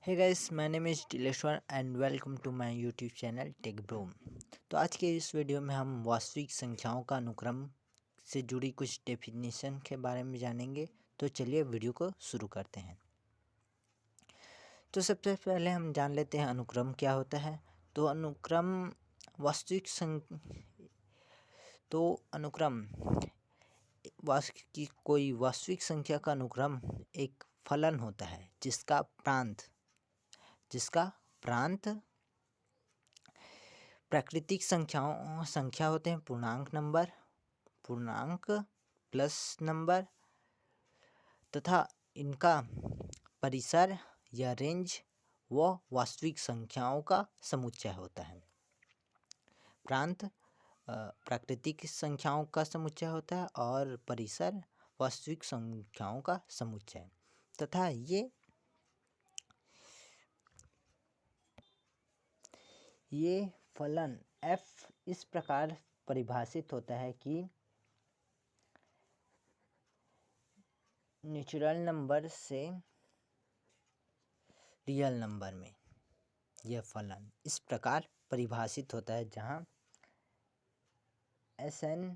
Hey guys, my name is Tileshwar and welcome to my YouTube channel Tech Broom. तो आज के इस video में हम वास्तविक संख्याओं का अनुक्रम से जुड़ी कुछ डेफिनेशन के बारे में जानेंगे। तो चलिए वीडियो को शुरू करते हैं। तो सबसे पहले हम जान लेते हैं अनुक्रम क्या होता है। तो अनुक्रम वास्तविक अनुक्रम कोई वास्तविक संख्या का अनुक्रम एक फलन होता है जिसका प्रांत प्राकृतिक संख्या होते हैं, पूर्णांक प्लस नंबर तथा इनका परिसर या रेंज व वास्तविक संख्याओं का समुच्चय होता है। प्रांत प्राकृतिक संख्याओं का समुच्चय होता है और परिसर वास्तविक संख्याओं का समुच्चय तथा ये फलन f इस प्रकार परिभाषित होता है कि नेचुरल नंबर से रियल नंबर में यह फलन इस प्रकार परिभाषित होता है, जहाँ Sn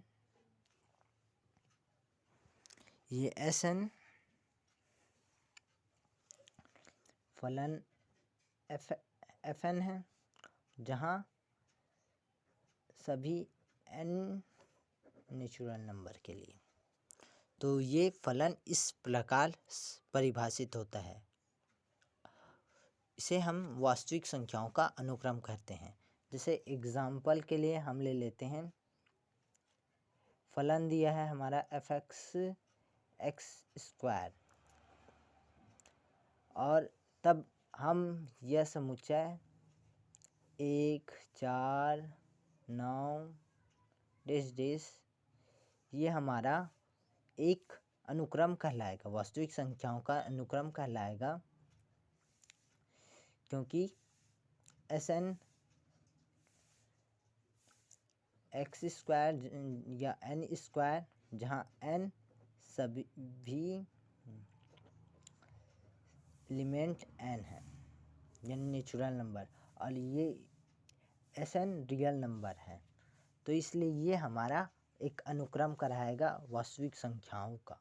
फलन Fn है, जहाँ सभी n नेचुरल नंबर के लिए। तो ये फलन इस प्रकार परिभाषित होता है। इसे हम वास्तविक संख्याओं का अनुक्रम कहते हैं। जैसे एग्जाम्पल के लिए हम ले लेते हैं, फलन दिया है हमारा fx x² और तब हम यह समुच्चय 1 4 9 ये हमारा एक अनुक्रम कहलाएगा, वास्तविक संख्याओं का अनुक्रम कहलाएगा, क्योंकि Sn x² या n², जहाँ n सभी एलिमेंट n है यानी नेचुरल नंबर और ये Sn रियल नंबर है, तो इसलिए ये हमारा एक अनुक्रम कराएगा वास्तविक संख्याओं का।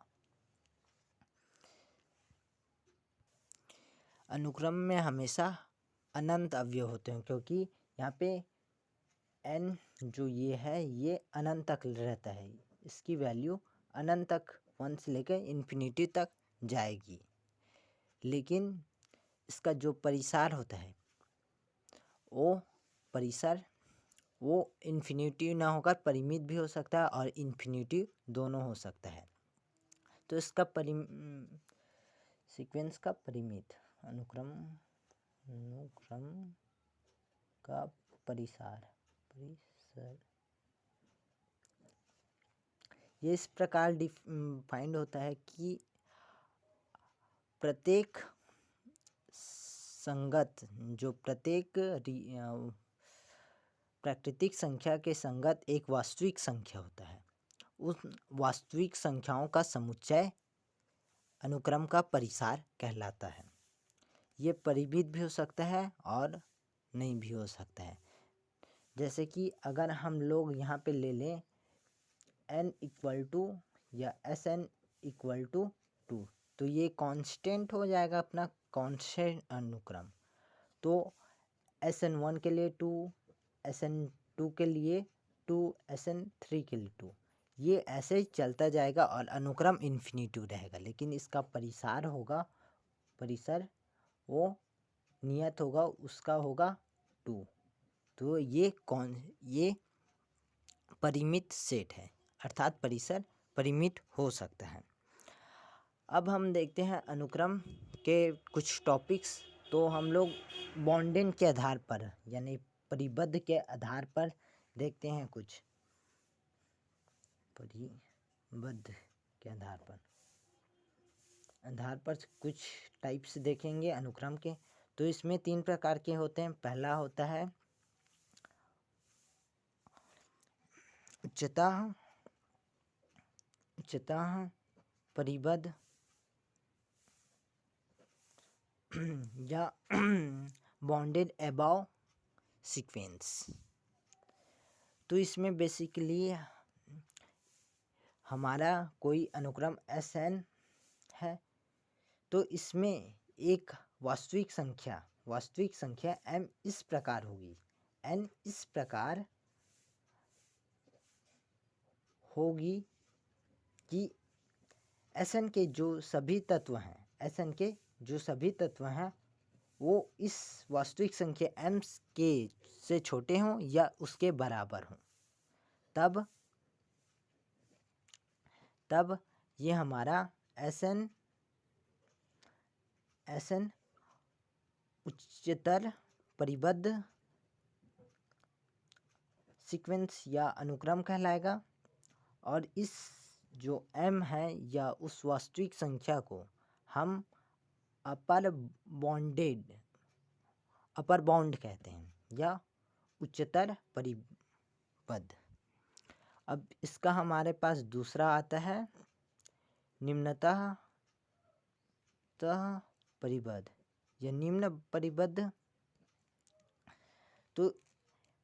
अनुक्रम में हमेशा अनंत अवयव होते हैं, क्योंकि यहाँ पे n जो ये है ये अनंत तक रहता है, इसकी वैल्यू अनंत तक 1 से लेकर इन्फिनिटी तक जाएगी। लेकिन इसका जो परिसार होता है वो इन्फिनिटी ना होकर परिमित भी हो सकता है और इन्फिनिटी दोनों हो सकता है। तो इसका सीक्वेंस का परिमित अनुक्रम का परिसर ये इस प्रकार डिफाइंड होता है कि प्रत्येक प्राकृतिक संख्या के संगत एक वास्तविक संख्या होता है। उस वास्तविक संख्याओं का समुच्चय अनुक्रम का परिसार कहलाता है। ये परिमित भी हो सकता है और नहीं भी हो सकता है। जैसे कि अगर हम लोग यहाँ पे ले लें n = या Sn = 2, तो ये कांस्टेंट हो जाएगा, अपना कांस्टेंट अनुक्रम। तो Sn1 के लिए 2, Sn2 के लिए 2, Sn3 के लिए 2, ये ऐसे ही चलता जाएगा और अनुक्रम इन्फिनिटी रहेगा। लेकिन इसका परिसर वो नियत होगा, उसका होगा 2। तो ये परिमित सेट है, अर्थात परिसर परिमित हो सकता है। अब हम देखते हैं अनुक्रम के कुछ टॉपिक्स। तो हम लोग बॉन्डिंग के आधार पर यानी परिबद्ध के आधार पर देखते हैं, कुछ परिबद्ध के आधार पर कुछ टाइप्स देखेंगे अनुक्रम के। तो इसमें 3 प्रकार के होते हैं। पहला होता है उच्चतः परिबद्ध या बॉन्डेड अबाव सीक्वेंस। तो इसमें बेसिकली हमारा कोई अनुक्रम Sn है, तो इसमें एक वास्तविक संख्या m इस प्रकार होगी, n इस प्रकार होगी कि Sn के जो सभी तत्व हैं वो इस वास्तविक संख्या m के से छोटे हों या उसके बराबर हों, तब ये हमारा Sn उच्चतर परिबद्ध सीक्वेंस या अनुक्रम कहलाएगा। और इस जो m है या उस वास्तविक संख्या को हम अपर बाउंड कहते हैं या उच्चतर परिबद्ध। अब इसका हमारे पास दूसरा आता है निम्नतः परिबद्ध या निम्न परिबद्ध। तो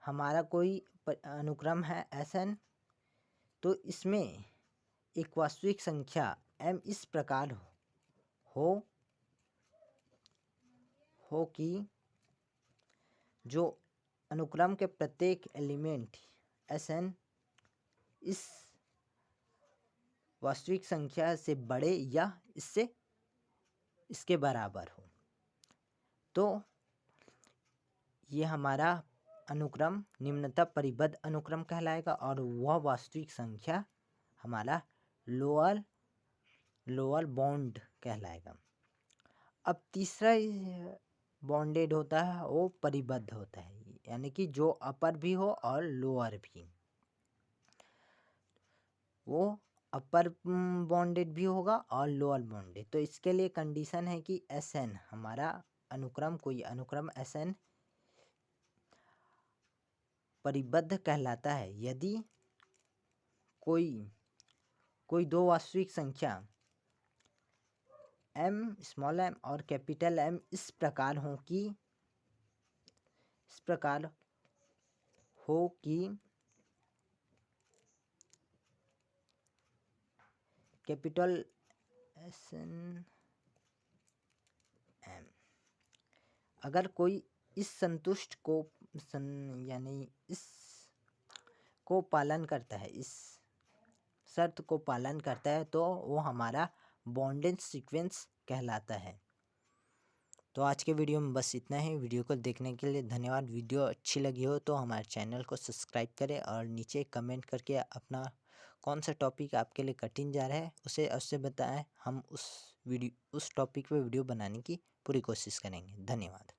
हमारा कोई अनुक्रम है Sn, तो इसमें एक वास्तविक संख्या m इस प्रकार हो कि जो अनुक्रम के प्रत्येक एलिमेंट Sn इस वास्तविक संख्या से बड़े या इसके बराबर हो। तो ये हमारा अनुक्रम निम्नतम परिबद्ध अनुक्रम कहलाएगा और वह वास्तविक संख्या हमारा लोअर बाउंड कहलाएगा। अब तीसरा बॉन्डेड होता है वो परिबद्ध होता है, यानी कि जो अपर भी हो और लोअर भी। वो अपर बॉन्डेड भी होगा और लोअर बॉन्डेड। तो इसके लिए कंडीशन है कि Sn हमारा कोई अनुक्रम Sn परिबद्ध कहलाता है यदि कोई दो वास्तविक संख्या स्मॉल m और कैपिटल M इस प्रकार हो कि कैपिटल Sn M अगर कोई इस संतुष्ट को यानी इस शर्त को पालन करता है तो वो हमारा बॉन्डेड सीक्वेंस कहलाता है। तो आज के वीडियो में बस इतना ही। वीडियो को देखने के लिए धन्यवाद। वीडियो अच्छी लगी हो तो हमारे चैनल को सब्सक्राइब करें और नीचे कमेंट करके अपना कौन सा टॉपिक आपके लिए कठिन जा रहा है उसे अवश्य बताएं। हम उस टॉपिक पे वीडियो बनाने की पूरी कोशिश करेंगे। धन्यवाद।